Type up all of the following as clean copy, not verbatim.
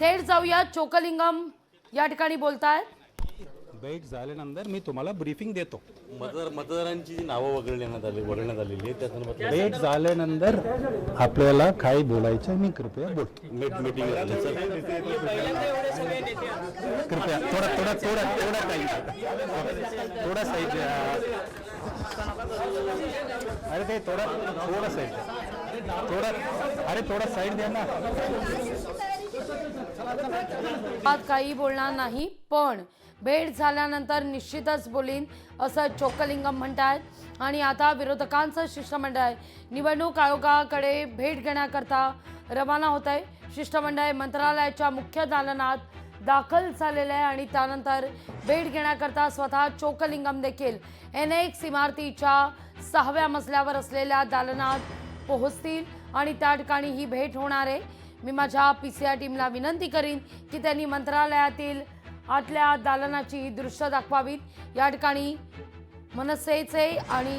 थेट जाऊया, चोकलिंगम या ठिकाणी बोलतायत। भेट झाल्यानंतर मी तुम्हाला ब्रीफिंग देतो। मतदारांची जी नावं वगळण्यात आलेली आहेत त्या संदर्भात भेट झाल्यानंतर आपल्याला काय बोलायचं मी कृपया बोलतो। मीटिंग झाली सर। कृपया थोड़ा टाइम थोड़ा साइड अरे ते थोड़ा साइड थोड़ा साइड द्या ना। आज काही बोलणार नाही, पण भेट झाल्यानंतर निश्चितच बोलीन असं चोकलिंगम म्हणतात। आणि आता विरोधकांचं शिष्टमंडळ निवडणूक आयोगाकडे भेट घेण्याकरता रवाना होत आहे। शिष्टमंडळ मंत्रालयाच्या मुख्य दालनात दाखल झालेलं आहे आणि त्यानंतर भेट घेण्याकरता स्वतः चोकलिंगम देखील NX इमारतीच्या 6व्या मजल्यावर असलेल्या दालनात पोहोचतील आणि त्या ठिकाणी ही भेट होणार आहे। मी माझ्या PCI टीमला विनंती करीन की त्यांनी मंत्रालयातील आतल्या दालनाची दृश्य दाखवावीत। या ठिकाणी मनसेचे आणि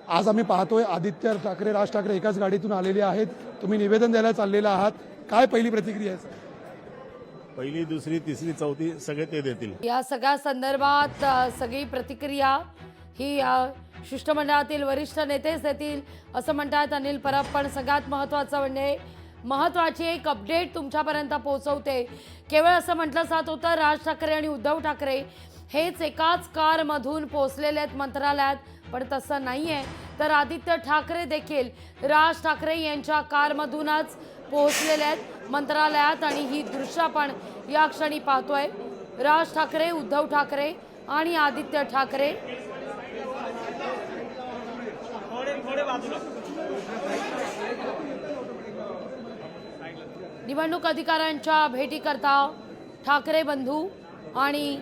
आज आम्ही पाहतोय आदित्य ठाकरे, राज ठाकरे एकाच गाडीतून आलेले आहेत। तुम्ही निवेदन द्यायला चाललेला आहात, काय पहिली प्रतिक्रिया आहे? पहिली, दुसरी, तिसरी, चौथी सगळे ते देतील। या सगळ्या संदर्भात सगळी प्रतिक्रिया ही शिष्टमंडळातील वरिष्ठ नेतेच देतील असं म्हणतात अनिल परब। पण सगळ्यात महत्त्वाचं म्हणजे महत्त्वाची एक अपडेट तुमच्यापर्यंत पोहोचवते। केवळ असं म्हटलं जात होतं राज ठाकरे आणि उद्धव ठाकरे हेच एकाच कारमधून पोहोचलेले आहेत मंत्रालयात, पण तसं नाही आहे। तर आदित्य ठाकरे देखील राज ठाकरे यांच्या कारमधूनच पोहोचलेले आहेत मंत्रालयात आणि ही दृश्य आपण या क्षणी पाहतोय। राज ठाकरे, उद्धव ठाकरे आणि आदित्य ठाकरे निवडणूक अधिकाऱ्यांच्या भेटीकरता ठाकरे बंधू आणि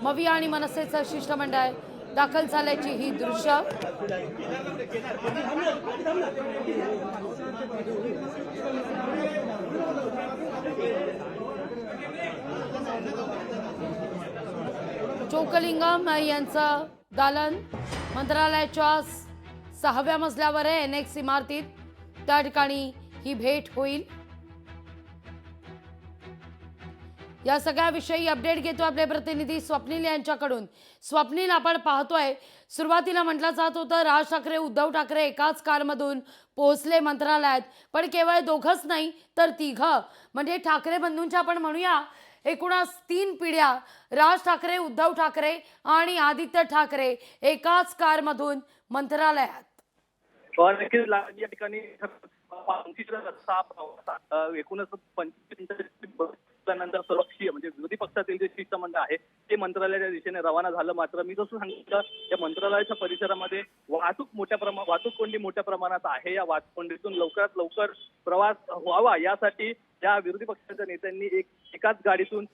मविया आणि मनसेचं शिष्टमंडळ दाखल झाल्याची ही दृश्य। चोकलिंगम यांचं दालन मंत्रालयाच्या 6व्या मजल्यावर आहे NX इमारतीत, त्या ठिकाणी ही भेट होईल। या सगळ्याविषयी अपडेट घेतो आपले प्रतिनिधी स्वप्नील यांच्याकडून। स्वप्नील, आपण पाहतोय सुरुवातीला म्हटलं जात होतं राज ठाकरे, उद्धव ठाकरे एकाच कारमधून पोहोचले मंत्रालयात, पण केवळ दोघंच नाही तर तिघं, म्हणजे ठाकरे बंधूंच्या आपण म्हणूया एकूणच 3 पिढ्या, राज ठाकरे, उद्धव ठाकरे आणि आदित्य ठाकरे एकाच कारमधून मंत्रालयात। नक्कीच या ठिकाणी एकूणच 25 नंतर सर्वपक्षीय म्हणजे विरोधी पक्षातील जे शिष्टमंडळ आहे ते मंत्रालयाच्या दिशेने रवाना झालं। मात्र मी जसं सांगितलं या मंत्रालयाच्या परिसरामध्ये वाहतूक कोंडी मोठ्या प्रमाणात आहे। या वाहतूक कोंडीतून लवकरात लवकर प्रवास व्हावा यासाठी या विरोधी पक्षाच्या नेत्यांनी एकाच गाडीतून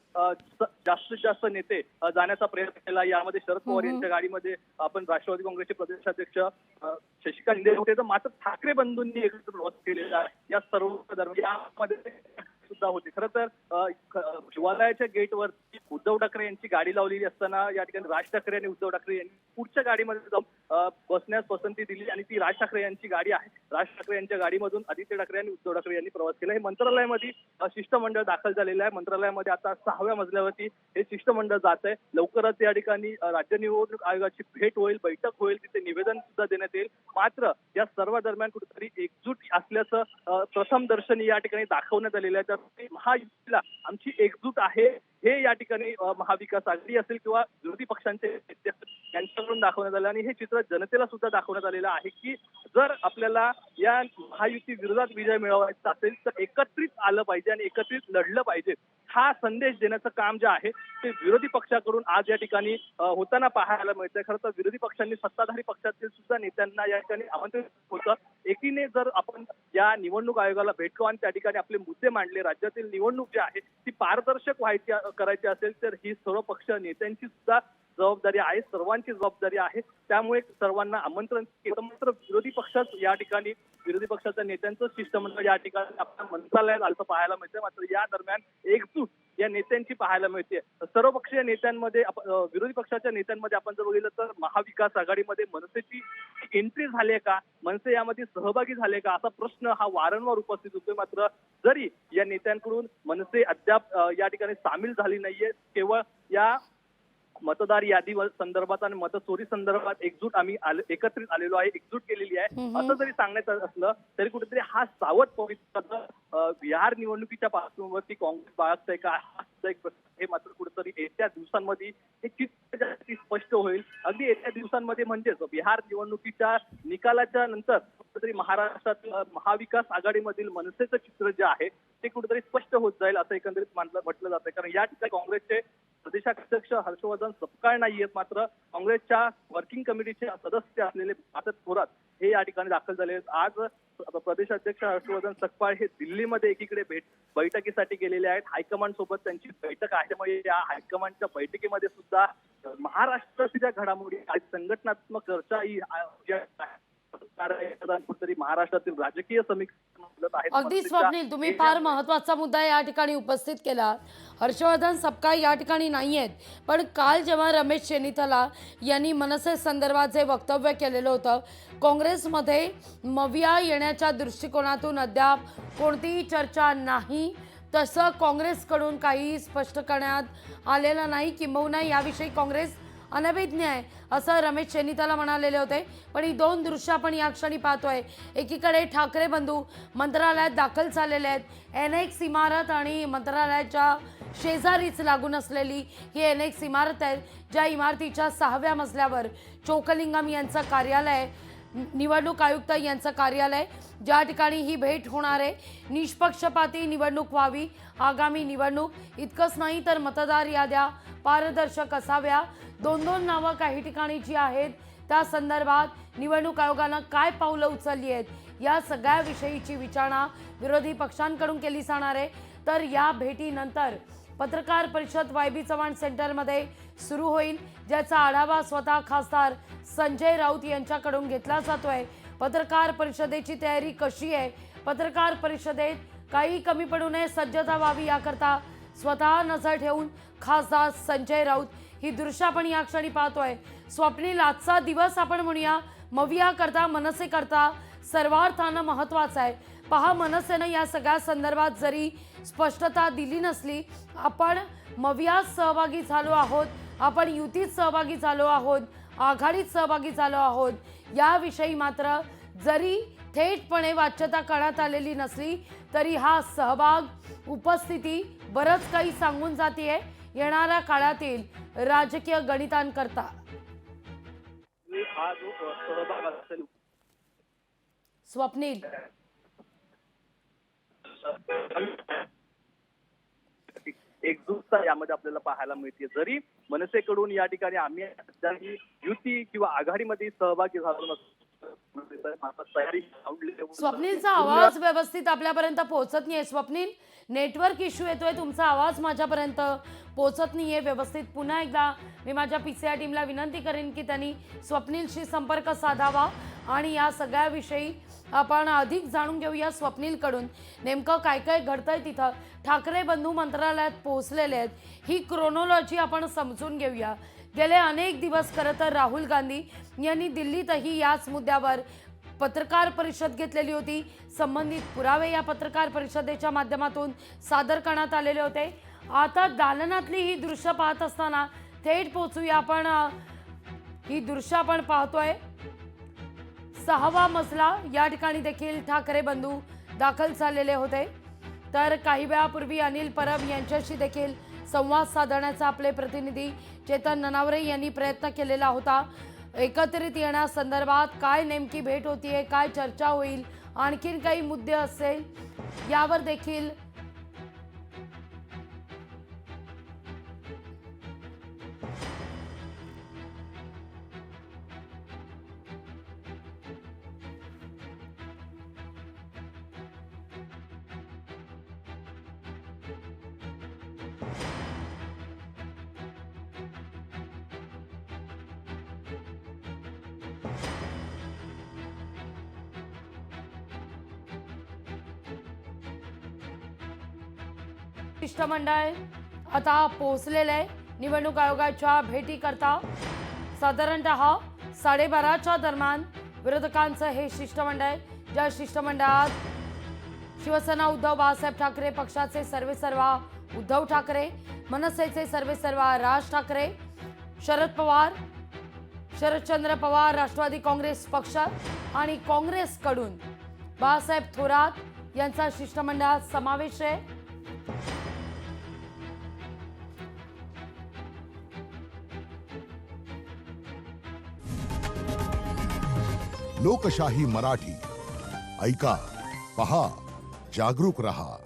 जास्तीत जास्त नेते जाण्याचा प्रयत्न केला। यामध्ये शरद पवार यांच्या गाडीमध्ये आपण राष्ट्रवादी काँग्रेसचे प्रदेशाध्यक्ष शशिकांत शिंदे होते, तर मात्र ठाकरे बंधूंनी एकत्र प्रवास केलेला आहे। या सर्व दरम्यान सुद्धा होते। खरं तर शिवालयाच्या गेटवरती उद्धव ठाकरे यांची गाडी लावलेली असताना या ठिकाणी राज ठाकरे आणि उद्धव ठाकरे यांनी पुढच्या गाडीमध्ये जाऊन बसण्यास पसंती दिली आणि ती राज ठाकरे यांची गाडी आहे। राज ठाकरे यांच्या गाडीमधून आदित्य ठाकरे आणि उद्धव ठाकरे यांनी प्रवास केला। हे मंत्रालयामध्ये शिष्टमंडळ दाखल झालेलं आहे। मंत्रालयामध्ये आता 6व्या मजल्यावरती हे शिष्टमंडळ जात आहे। लवकरच या ठिकाणी राज्य निवडणूक आयोगाची भेट होईल, बैठक होईल, तिथे निवेदन सुद्धा देण्यात येईल। मात्र या सर्व दरम्यान कुठेतरी एकजूट असल्याचं प्रथम दर्शनी या ठिकाणी दाखवण्यात आलेलं आहे। तर महायुतीला आमची एकजूट आहे हे या ठिकाणी महाविकास आघाडी असेल किंवा विरोधी पक्षांचे यांच्याकडून दाखवण्यात आलं आणि हे चित्र जनतेला सुद्धा दाखवण्यात आलेलं आहे की जर आपल्याला या महायुती विरोधात विजय मिळवायचा असेल तर एकत्रित आलं पाहिजे आणि एकत्रित लढलं पाहिजे। हा संदेश देण्याचं काम जे आहे ते विरोधी पक्षाकडून आज या ठिकाणी होताना पाहायला मिळतंय। खरं तर विरोधी पक्षांनी सत्ताधारी पक्षातील सुद्धा नेत्यांना या ठिकाणी आमंत्रित होतं। एकीने जर आपण या निवडणूक आयोगाला भेटलो आणि त्या ठिकाणी आपले मुद्दे मांडले, राज्यातील निवडणूक जी आहे ती पारदर्शक करायची असेल तर ही सर्व पक्ष नेत्यांची सुद्धा जबाबदारी आहे, सर्वांची जबाबदारी आहे। त्यामुळे सर्वांना आमंत्रण केलं। मात्र विरोधी पक्षात या ठिकाणी विरोधी पक्षाच्या नेत्यांचं शिष्टमंडळ या ठिकाणी आपल्या मंत्रालयात आलं पाहायला मिळतं। मात्र या दरम्यान एकजूट या नेत्यांची पाहायला मिळते. सर्वपक्षीय नेत्यांमध्ये विरोधी पक्षाच्या नेत्यांमध्ये आपण जर बघितलं तर महाविकास आघाडीमध्ये मनसेची एंट्री झाली आहे का, मनसे यामध्ये सहभागी झाले का, असा प्रश्न हा वारंवार उपस्थित होतोय. मात्र जरी या नेत्यांकडून मनसे अद्याप या ठिकाणी सामील झाली नाहीये, केवळ या मतदार यादी संदर्भात आणि मतचोरी संदर्भात एकत्रित आलेलो आहे, एकजूट केलेली आहे, असं जरी सांगण्यात असलं तरी कुठेतरी हा सावध पवित्र बिहार निवडणुकीच्या पार्श्वभूमीवरती काँग्रेस बाळगतंय का, हा सुद्धा एक प्रश्न हे मात्र कुठेतरी येत्या दिवसांमध्ये हे चित्र जास्ती स्पष्ट होईल. अगदी येत्या दिवसांमध्ये म्हणजेच बिहार निवडणुकीच्या निकालाच्या नंतर कुठेतरी महाराष्ट्रातील महाविकास आघाडीमधील मनसेचं चित्र जे आहे ते कुठेतरी स्पष्ट होत जाईल असं एकंदरीत म्हटलं जातं. कारण या ठिकाणी काँग्रेसचे प्रदेशाध्यक्ष हर्षवर्धन सपकाळ नाहीयेत, मात्र काँग्रेसच्या वर्किंग कमिटीचे सदस्य असलेले भारत थोरात हे या ठिकाणी दाखल झाले आहेत. आज प्रदेशाध्यक्ष हर्षवर्धन सपकाळ हे दिल्लीमध्ये एकीकडे बैठकीसाठी गेलेले आहेत. हायकमांड सोबत त्यांची बैठक आहे, त्यामुळे या हायकमांडच्या बैठकीमध्ये सुद्धा महाराष्ट्रातील ज्या घडामोडी आहेत, संघटनात्मक चर्चा ही कुठेतरी महाराष्ट्रातील राजकीय समीकरण आहेत. अगदी स्वप्नील, तुम्ही फार महत्वाचा मुद्दा या ठिकाणी उपस्थित केला. हर्षवर्धन सपकाळ या ठिकाणी नाही आहेत, पण काल जेव्हा रमेश चेन्नीथला यांनी मनसे संदर्भात जे वक्तव्य केलेलं होतं, काँग्रेसमध्ये मविया येण्याच्या दृष्टिकोनातून अद्याप कोणतीही चर्चा नाही, तसं काँग्रेसकडून काही स्पष्ट करण्यात आलेलं नाही, किंबहुना याविषयी काँग्रेस अनभिज्ञ आहे असं रमेश चेन्नीथला म्हणालेले होते. पण ही दोन दृश्य आपण या क्षणी पाहतोय. एकीकडे ठाकरे बंधू मंत्रालयात दाखल झालेले आहेत. NX इमारत आणि मंत्रालयाच्या शेजारीच लागून असलेली ही NX इमारत आहे, ज्या इमारतीच्या 6व्या मजल्यावर चोकलिंगम यांचं कार्यालय, निवडणूक आयुक्त यांचं कार्यालय, ज्या ठिकाणी ही भेट होणार आहे. निष्पक्षपाती निवडणूक व्हावी, आगामी निवडणूक इतकंच नाही तर मतदार याद्या पारदर्शक असाव्या. दोन नावं काही ठिकाणी जी आहेत त्या संदर्भात निवडणूक आयोगानं काय पावलं उचलली आहेत या सगळ्या विषयीची विचारणा विरोधी पक्षांकडून केली जाणार आहे. तर या भेटीनंतर पत्रकार परिषद YB चव्हाण सेंटरमध्ये सुरू होईल, ज्याचा आढावा स्वतः खासदार संजय राऊत यांच्याकडून घेतला जातोय. पत्रकार परिषदेची तयारी कशी आहे, पत्रकार परिषदेत काही कमी पडू नये, सज्जता व्हावी याकरता स्वतः नजर ठेवून खासदार संजय राऊत ही दृश्य आपण या क्षणी पाहतोय. स्वप्नील, आजचा दिवस आपण म्हणूया मविया करता, मनसे करता सर्वार्थानं महत्वाचा आहे. पहा, मनसेनं या सगळ्या संदर्भात जरी स्पष्टता दिली नसली, आपण मवियात सहभागी झालो आहोत, आपण युतीत सहभागी झालो आहोत, आघाडीत सहभागी झालो आहोत, याविषयी मात्र जरी थेटपणे वाच्यता करण्यात आलेली नसली तरी हा सहभाग, उपस्थिती बरंच काही सांगून जातीये येणाऱ्या काळातील राजकीय गणितांकरता. हा जो सहभाग असेल स्वप्नील, एकजूटता यामध्ये आपल्याला पाहायला मिळते. जरी मनसेकडून या ठिकाणी आम्ही युती किंवा आघाडीमध्ये सहभागी झालो नसतो, तयारी. स्वप्नीलचा आवाज व्यवस्थित आपल्यापर्यंत पोहोचत नाहीये. स्वप्नील, नेटवर्क इश्यू येतोय, तुमचा आवाज माझ्यापर्यंत पोहोचत नाहीये व्यवस्थित. पुन्हा एकदा मी माझ्या PCI टीमला विनंती करेन की त्यांनी स्वप्नीलशी संपर्क साधावा आणि या सगळ्याविषयी आपण अधिक जाणून घेऊया स्वप्नीलकडून. नेमकं काय काय घडतंय तिथं. ठाकरे बंधू मंत्रालयात पोहोचलेले आहेत, ही क्रोनॉलॉजी आपण समजून घेऊया. गेले अनेक दिवस खरं तर राहुल गांधी यांनी दिल्लीतही याच मुद्द्यावर पत्रकार परिषद घेतलेली होती. संबंधित पुरावे या पत्रकार परिषदेच्या माध्यमातून सादर करण्यात आलेले होते. आता दालनातली ही दृश्य पाहत असताना थेट पोहोचूया आपण. ही दृश्य आपण पाहतोय 6वा मजला, या ठिकाणी देखील ठाकरे बंधू दाखल झालेले होते. तर काही वेळापूर्वी अनिल परब यांच्याशी देखील संवाद साधण्याचा आपले प्रतिनिधी चेतन ननावरे यांनी प्रयत्न केलेला होता. एकत्रित येण्यासंदर्भात काय नेमकी भेट होतीये, काय चर्चा होईल, आणखीन काही मुद्दे असेल यावर देखील शिष्टमंडळ आता पोहोचलेलं आहे निवडणूक आयोगाच्या भेटी करता साधारणतः 12:30च्या दरम्यान विरोधकांचं हे शिष्टमंडळ आहे, ज्या शिष्टमंडळात शिवसेना उद्धव बाळासाहेब ठाकरे पक्षाचे सर्वेसर्वा उद्धव ठाकरे, मनसेचे सर्वेसर्वा राज ठाकरे, शरद पवार, शरदचंद्र पवार, राष्ट्रवादी काँग्रेस पक्ष आणि काँग्रेसकडून बाळासाहेब थोरात यांचा शिष्टमंडळात समावेश आहे. लोकशाही मराठी ऐका, पहा, जागरूक रहा.